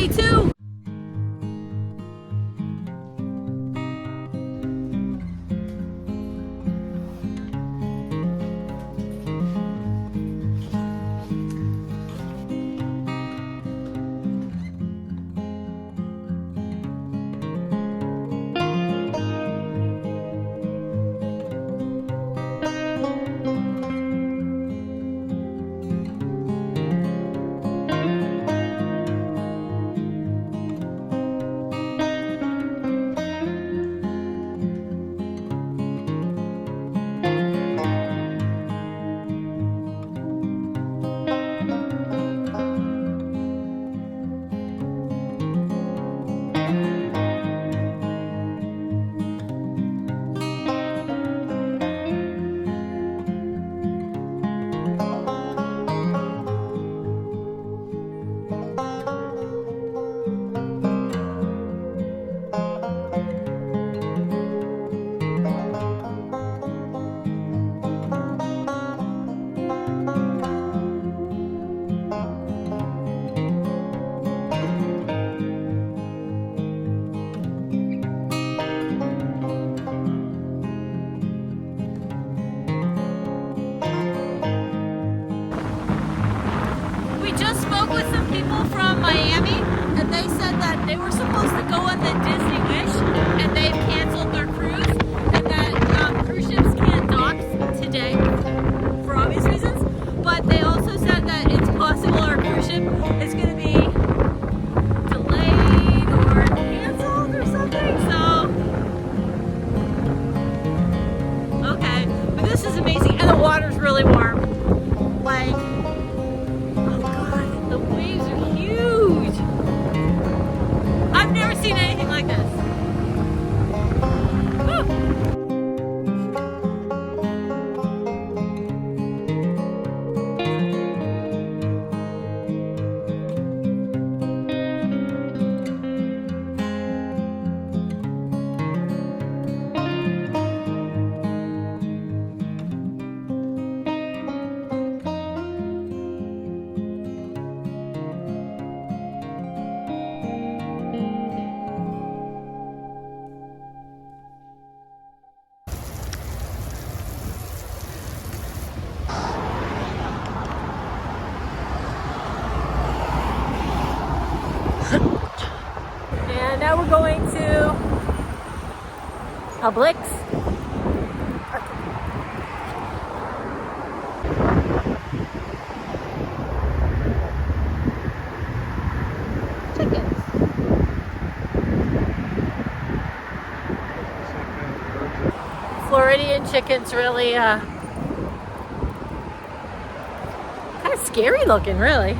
day 2. With some people from Miami, and they said that they were supposed to go on the Disney Wish, and they've canceled their cruise, and that cruise ships can't dock today for obvious reasons. But they also said that it's possible our cruise ship is going to be delayed or canceled or something. So, okay, but this is amazing, and the water's really warm. Like, the waves are huge. I've never seen anything like this. Woo. And now we're going to Publix. Chickens. Floridian chickens really kind of scary looking, really.